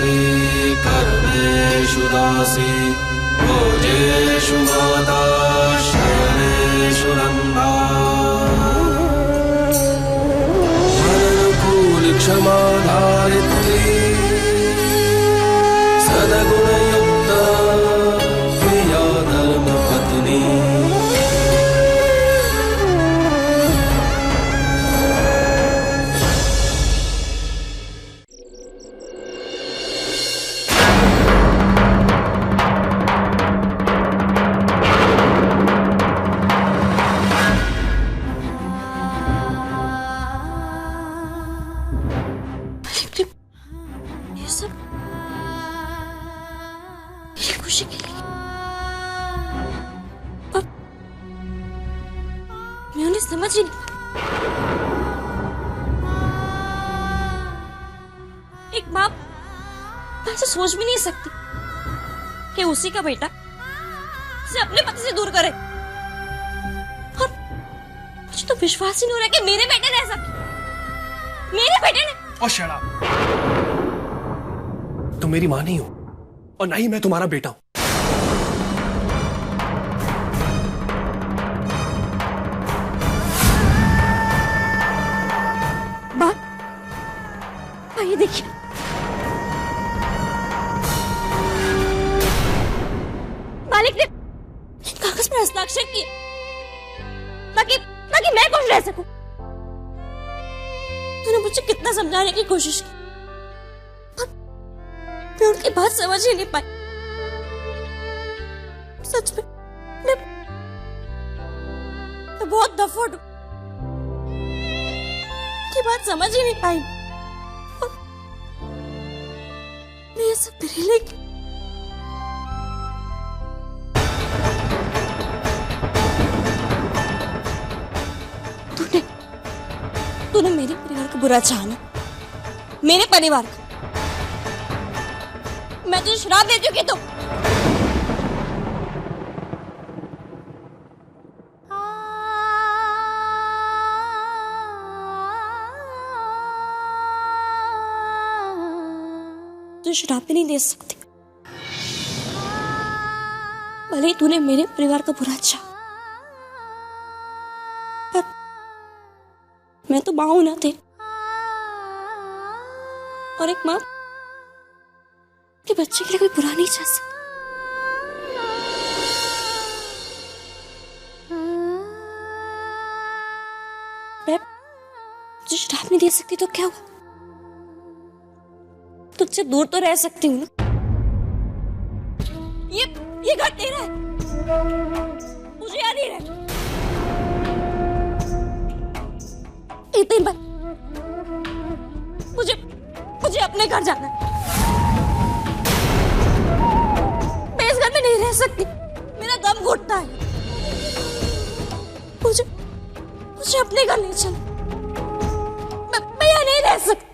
गायत्री कर्मेषु दासी भोजेषु माता शयनेषु नन्दा अनुकूल क्षमा धारित्री सद्गुणयुक्ता प्रिया धर्मपत्नी खुशी के लिए और मैं उन्हें समझ ही नहीं। एक माँ ऐसे सोच भी नहीं सकती कि उसी का बेटा उसे अपने पति से दूर करे। और मुझे तो विश्वास ही नहीं हो रहा कि मेरे बेटे ने ऐसा किया। मेरे बेटे ने। और शट अप। तुम मेरी मां नहीं हो और ना ही मैं तुम्हारा बेटा हूं। ये देखिए, मालिक ने कागज पर हस्ताक्षर किए ताकि मैं खुश रह सकूं। तूने मुझे कितना समझाने की कोशिश की, मैं उनकी बात समझ ही नहीं पाई। सच में मैं बहुत डफोड हूं, की बात समझ ही नहीं पाई। मैं ये सब तेरे लिए तूने मेरे परिवार को बुरा चाहा, मेरे परिवार को। मैं तुझे श्राप दे चुकी तो तुझे श्राप भी नहीं दे सकती। भले ही तूने मेरे परिवार का बुरा चाहा, पर मैं तो मां हूं ना तेरी, और एक मां के बच्चे के लिए कोई बुरा नहीं चाह सकती। मैं तुझे श्राप नहीं दे सकती तो क्या हुआ, तुझसे दूर तो रह सकती हूँ ना। ये घर तेरा है, मुझे याद नहीं रहे। एक दिन बाद मुझे अपने घर जाना है। मैं इस घर में नहीं रह सकती, मेरा दम घुटता है। मुझे अपने घर ले चलो, मैं यहाँ नहीं रह सकती।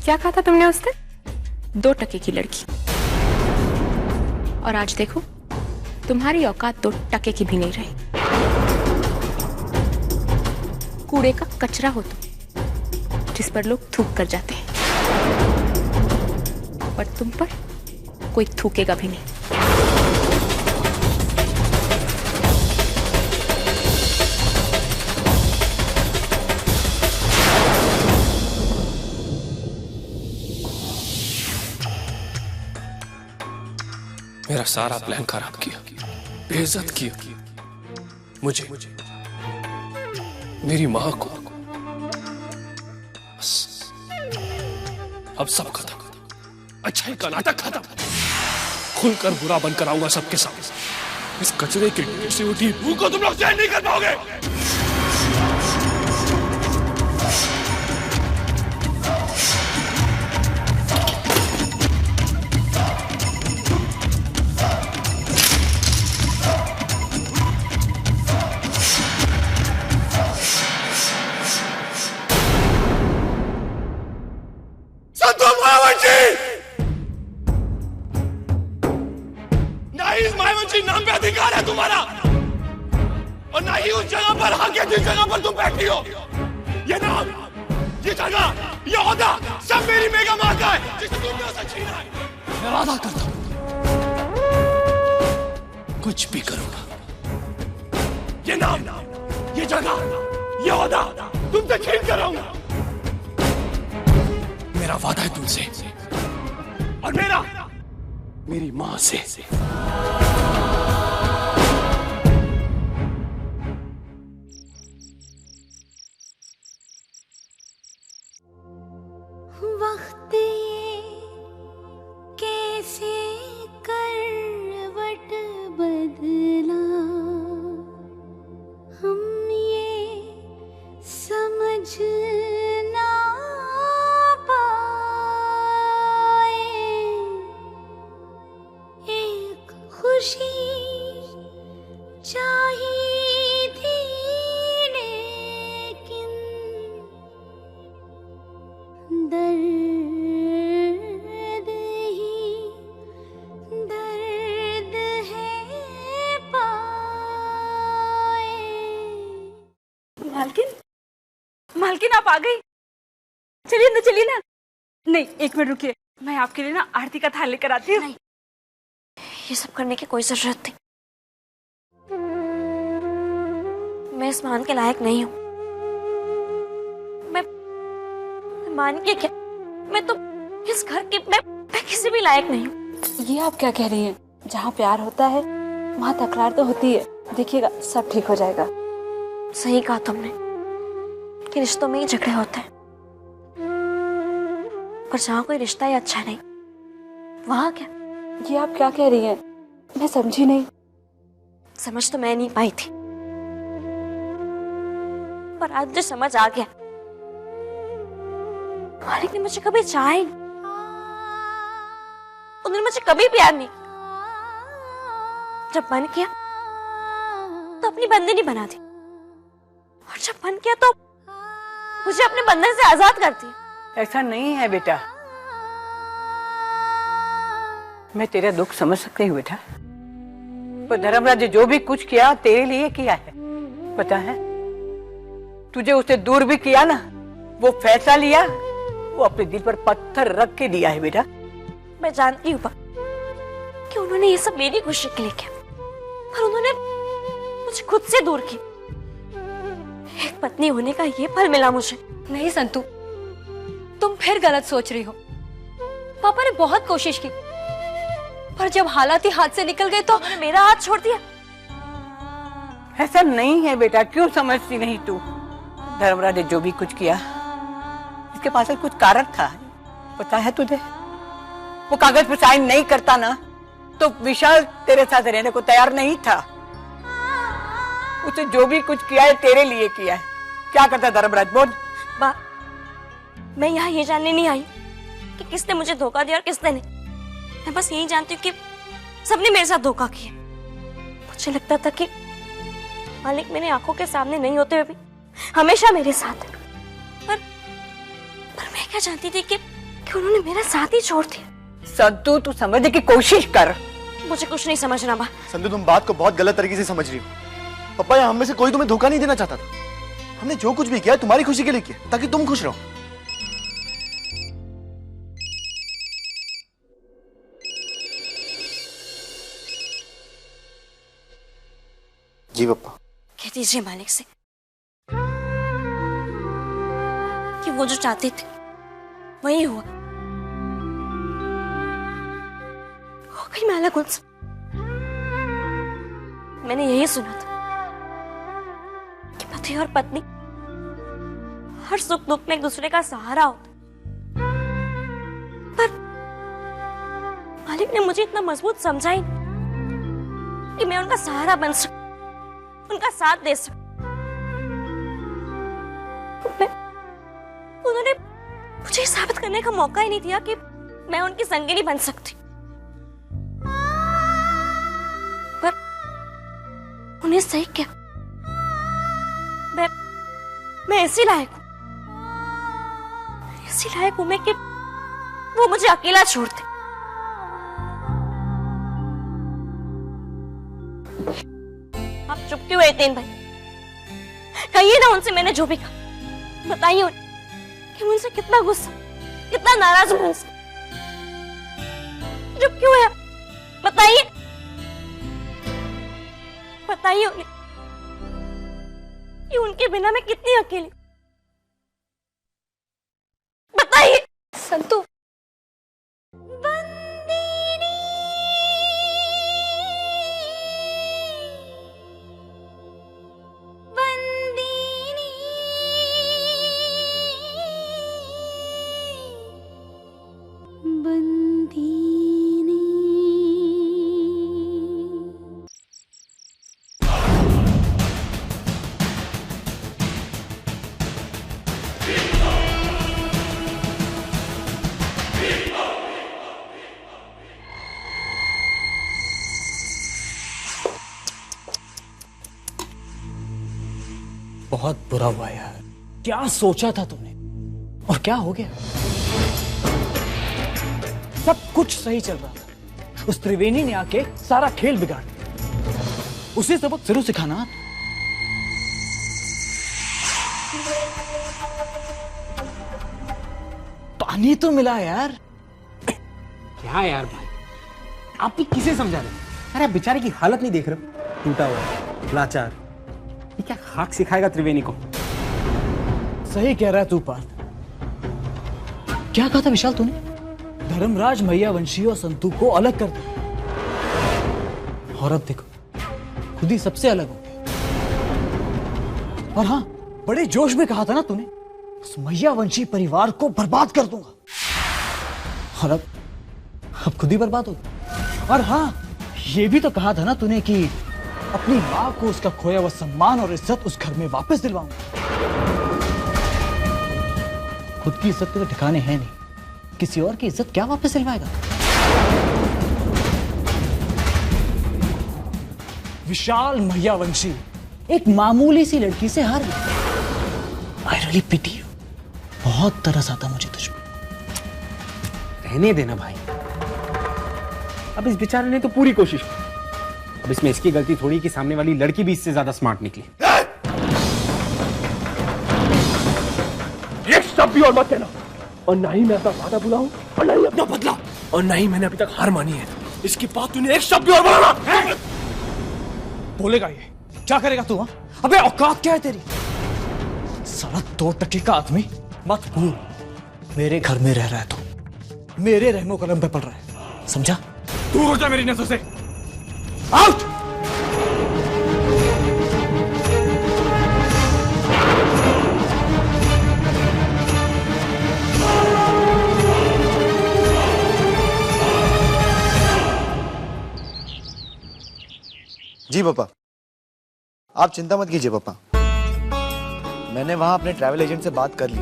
क्या कहा था तुमने उस दिन? 2 टके की लड़की। और आज देखो तुम्हारी औकात 2 टके की भी नहीं रही। कूड़े का कचरा हो तुम, जिस पर लोग थूक कर जाते हैं, पर तुम पर कोई थूकेगा भी नहीं। मेरा सारा प्लान खराब किया, बेइज्जत किया मुझे, मेरी मां को। बस अब सब खत्म, अच्छाई का नाटक खत्म। खुलकर बुरा बनकर आऊंगा सबके सामने। इस कचरे के ढेर से उठी रूह को तुम लोग सहन नहीं कर पाओगे। यही उस जगह पर आके जिस जगह पर तुम बैठी हो, ये नाम, ये जगह, ये ओहदा सब मेरी मेघा माँ का है, जिसे तुमने उसे छीना है। मैं वादा करता हूँ कुछ भी करूंगा, ये नाम, ये जगह, ये ओहदा तुमसे छीन कर आऊंगा। मेरा वादा है तुमसे और मेरा मेरी मां से। वक्त ये कैसे करवट बदला, हम ये समझ ना पाए। एक खुशी चाहिए थी लेकिन दर्द ही दर्द है पाए। मालकिन, मालकिन आप आ गई। चलिए ना, चलिए ना। नहीं, एक मिनट रुकिए, मैं आपके लिए ना आरती का थाल लेकर आती हूँ। ये सब करने की कोई जरूरत नहीं। मैं इस मान के लायक नहीं हूँ। मैं मान के क्या, मैं तो इस घर की मैं किसी भी लायक नहीं हूँ। ये आप क्या कह रही हैं? जहाँ प्यार होता है वहाँ तकरार तो होती है। देखिएगा सब ठीक हो जाएगा। सही कहा तुमने कि रिश्तों में ही झगड़े होते हैं, पर जहाँ कोई रिश्ता ही अच्छा नहीं, वहाँ क्या? ये आप क्या कह रही हैं? मैं समझी नहीं। समझ तो मैं नहीं पाई थी, पर आज जो समझ आ गया, मालिक ने मुझे कभी चाहा ही नहीं, उन्होंने मुझे कभी प्यार नहीं किया। जब मन किया तो अपनी बंदनी बना दी, और जब मन किया तो मुझे अपने बंधन से आजाद कर दिया। ऐसा नहीं है बेटा, मैं तेरा दुख समझ सकती हूँ बेटा। पर धर्मराज ने जो भी कुछ किया तेरे लिए किया है, पता है? तुझे उससे दूर भी किया ना, वो फैसला लिया, वो अपने दिल पर पत्थर रख के दिया है बेटा। मैं जानती हूँ कि उन्होंने ये सब मेरी खुशी के लिए किया, पर उन्होंने मुझे खुद से दूर किया। एक पत्नी होने का ये फल मिला मुझे। नहीं संतू, तुम फिर गलत सोच रही हो। पापा ने बहुत कोशिश की, पर जब हालात ही हाथ से निकल गए तो उन्होंने मेरा हाथ छोड़ दिया। ऐसा नहीं है बेटा, क्यों समझती नहीं तू? धर्मराज ने जो भी कुछ किया, इसके पास कुछ कारण था, पता है तुझे? वो कागज पर साइन नहीं करता ना, तो विशाल तेरे साथ रहने को तैयार नहीं था। उसने जो भी कुछ किया है तेरे लिए किया है। क्या करता धर्मराज, बोल? मैं यहाँ ये जानने नहीं आई कि किसने मुझे धोखा दिया और किसने नहीं। मैं बस यही जानती हूँ कि सबने मेरे साथ धोखा किया। मुझे लगता था कि मालिक मेरी आंखों के सामने नहीं होते हुए भी हमेशा मेरे साथ है, पर मैं क्या जानती थी कि उन्होंने मेरा साथ ही छोड़ दिया। संतू, तू समझने की कोशिश कर। मुझे कुछ नहीं समझना बा। संतू, तुम बात को बहुत गलत तरीके से समझ रही हो। पापा या हम में से कोई तुम्हें धोखा नहीं देना चाहता था। हमने जो कुछ भी किया तुम्हारी खुशी के लिए किया, ताकि तुम खुश रहो। जी पापा। कह दीजिए मालिक से कि वो जो चाहते थे वही हुआ। हो गई मैं अलग उनसे। मैंने यही सुना था कि पति और पत्नी हर सुख दुख में एक दूसरे का सहारा होता, पर मालिक ने मुझे इतना मजबूत समझा ही नहीं कि मैं उनका सहारा बन सकूं, उनका साथ दे सकूं। उन्होंने मुझे साबित करने का मौका ही नहीं दिया कि मैं उनकी संगिनी बन सकती। पर उन्हें सही क्या, मैं इसी लायक हूं मैं कि वो मुझे अकेला छोड़ दे। आप चुप क्यों हुए तीन भाई? कहिए ना उनसे मैंने जो भी कहा, बताइए उन्हें कि मुझसे कितना गुस्सा, कितना नाराज हूं उनसे। जो क्यों है बताइए, बताइए उन्हें कि उनके बिना मैं कितनी अकेली, बताइए। संतु, बहुत बुरा हुआ यार। क्या सोचा था तुमने और क्या हो गया? सब कुछ सही चल रहा था, उस त्रिवेणी ने आके सारा खेल बिगाड़ दिया। उसी सबक शुरू सिखाना। पानी तो मिला यार। क्या यार भाई, आप भी किसे समझा रहे हैं? अरे बेचारे की हालत नहीं देख रहे हो? टूटा हुआ, लाचार। ये क्या खाक सिखाएगा त्रिवेणी को? सही कह रहा है तू पार्थ। क्या कहा था विशाल तूने? धर्मराज मैयावंशी और संतु को अलग कर दे। और अब देखो खुद ही सबसे अलग हो गए। और हाँ, बड़े जोश में कहा था ना तूने, उस मैयावंशी परिवार को बर्बाद कर दूंगा। और अब खुद ही बर्बाद हो गया। और हाँ, ये भी तो कहा था ना तूने कि अपनी मां को उसका खोया हुआ सम्मान और इज्जत उस घर में वापस दिलवाऊंगा। खुद की इज्जत तो ठिकाने है नहीं, किसी और की इज्जत क्या वापस दिलवाएगा? विशाल मैयावंशी एक मामूली सी लड़की से हार गया। I really pity you. बहुत तरस आता मुझे तुझ पे। रहने देना भाई, अब इस बेचारे ने तो पूरी कोशिश की। अब इसमें इसकी गलती थोड़ी कि सामने वाली लड़की भी इससे ज्यादा स्मार्ट निकली। एक शब्द भी और मत कहना, और ना ही मैं अपना वादा बुलाऊं और ना ही अपना बदला, और ना ही मैंने अभी तक हार मानी है। इसकी बात तूने एक शब्द भी और बोला। बोलेगा ये? क्या करेगा तू? अबे औकात क्या है तेरी? साला 2 टके का आदमी। मत भूल, मेरे घर में रह रहा है तू, मेरे रहमो कलम पे पड़ रहा है, समझा? दूर हो जा मेरी नजर से। आउट! जी पापा, आप चिंता मत कीजिए पापा। मैंने वहां अपने ट्रैवल एजेंट से बात कर ली।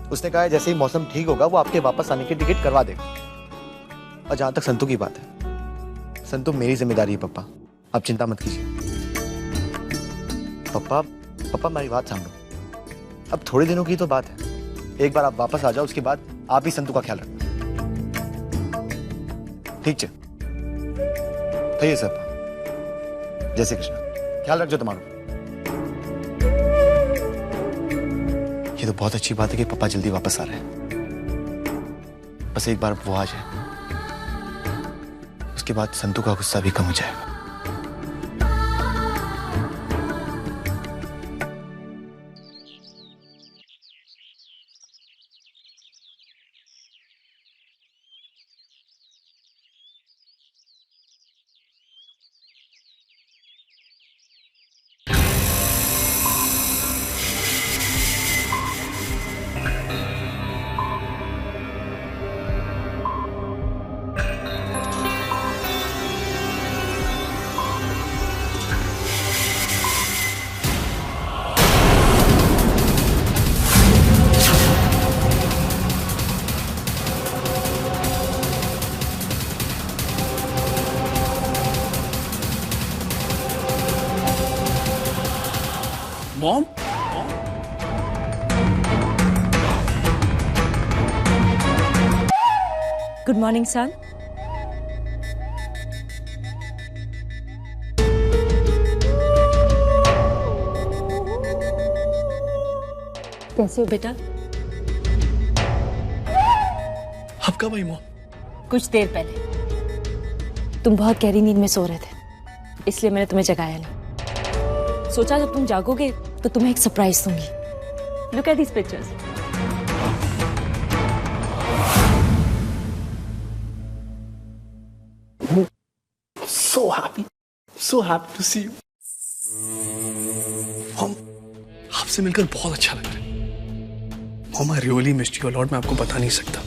उसने कहा है जैसे ही मौसम ठीक होगा वो आपके वापस आने की टिकट करवा देगा। और जहां तक संतु की बात है, संतु मेरी जिम्मेदारी है पापा, आप चिंता मत कीजिए। पापा मेरी बात समझो, अब थोड़े दिनों की तो बात है। एक बार आप वापस आ जाओ, उसके बाद आप ही संतु का ख्याल रखना, ठीक है? Thank you sir. जय श्री कृष्ण। ख्याल रखो तुम्हारा। ये तो बहुत अच्छी बात है कि पापा जल्दी वापस आ रहे हैं। बस एक बार वो आ जाए, उसके बाद संतु का गुस्सा भी कम हो जाएगा। Mom, good morning son. कैसे हो बेटा? अब कब आई मॉम? कुछ देर पहले। तुम बहुत गहरी नींद में सो रहे थे, इसलिए मैंने तुम्हें जगाया नहीं। सोचा जब तुम जागोगे तो तुम्हें एक सरप्राइज दूंगी। Look at these pictures. So happy to see you. Mom, आपसे मिलकर बहुत अच्छा लग रहा है। Mom, I really missed you a lot. मैं आपको बता नहीं सकता।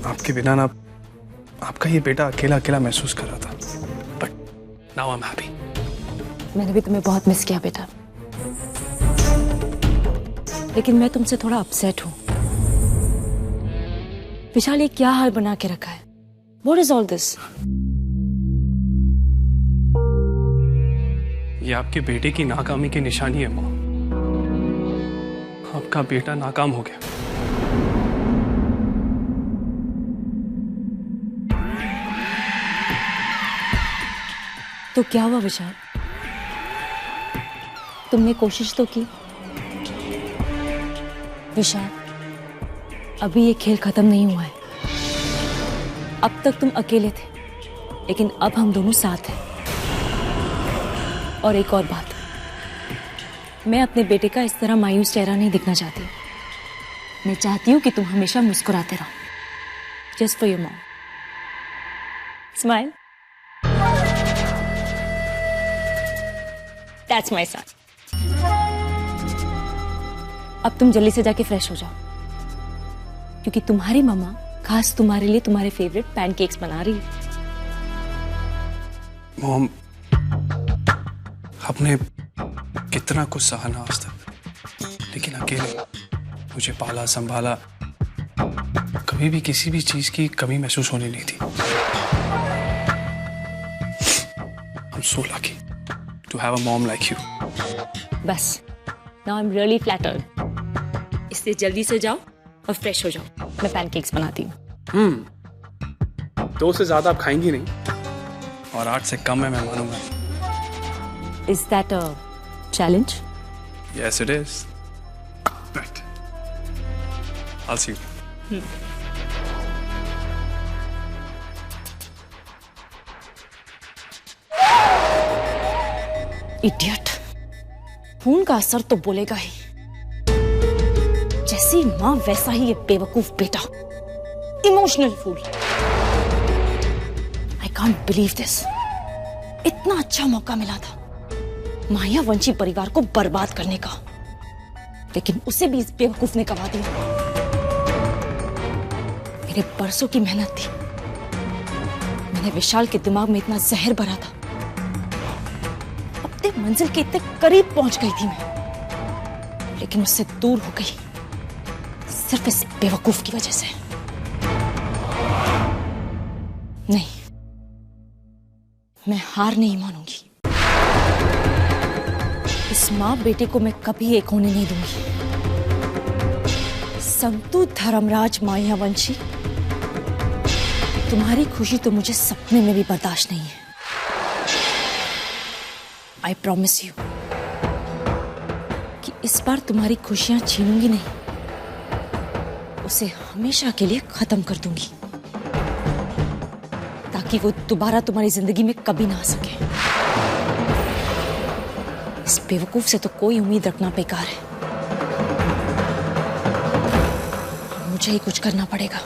आपके बिना ना आपका ये बेटा अकेला अकेला महसूस कर रहा था, but now I am happy. मैंने भी तुम्हें बहुत मिस किया बेटा, लेकिन मैं तुमसे थोड़ा अपसेट हूँ। विशाल, ये क्या हाल बना के रखा है? What is all this? ये आपके बेटे की नाकामी की निशानी है माँ। आपका बेटा नाकाम हो गया। तो क्या हुआ विशाल? तुमने कोशिश तो की। विशाल, अभी ये खेल खत्म नहीं हुआ है। अब तक तुम अकेले थे, लेकिन अब हम दोनों साथ हैं। और एक और बात, मैं अपने बेटे का इस तरह मायूस चेहरा नहीं दिखना चाहती। मैं चाहती हूँ कि तुम हमेशा मुस्कुराते रहो। Just for your mom. Smile. That's my son. अब तुम जल्दी से जाके फ्रेश हो जाओ, क्योंकि तुम्हारी मम्मा खास तुम्हारे लिए तुम्हारे फेवरेट पैनकेक्स बना रही है। मॉम, आपने कितना कुछ सहा ना आज तक, लेकिन अकेले मुझे पाला संभाला, कभी भी किसी भी चीज की कमी महसूस होने नहीं दी। I'm so lucky to have a mom like you. बस, now I'm really flattered। इसलिए जल्दी से जाओ और फ्रेश हो जाओ। मैं पैनकेक्स बनाती हूँ। 2 से ज्यादा आप खाएंगी नहीं, और 8 से कम है मैं मानूंगा। Is that a challenge? Yes, it is. Right. I'll see you. Idiot। खून का असर तो बोलेगा ही। जैसी माँ वैसा ही ये बेवकूफ बेटा। Emotional fool. I can't believe this. इतना अच्छा मौका मिला था मायावंशी परिवार को बर्बाद करने का, लेकिन उसे भी इस बेवकूफ ने गवा दिया। मेरे बरसों की मेहनत थी। मैंने विशाल के दिमाग में इतना जहर भरा था। अपने मंजिल के इतने करीब पहुंच गई थी मैं, लेकिन उससे दूर हो गई सिर्फ इस बेवकूफ की वजह से। नहीं, मैं हार नहीं मानूंगी। इस मां बेटे को मैं कभी एक होने नहीं दूंगी। संतु धर्मराज मायावंशी, तुम्हारी खुशी तो मुझे सपने में भी बर्दाश्त नहीं है। आई प्रॉमिस यू कि इस बार तुम्हारी खुशियां छीनूंगी नहीं, उसे हमेशा के लिए खत्म कर दूंगी, ताकि वो दोबारा तुम्हारी जिंदगी में कभी ना आ सके। इस बेवकूफ से तो कोई उम्मीद रखना बेकार है। मुझे ही कुछ करना पड़ेगा।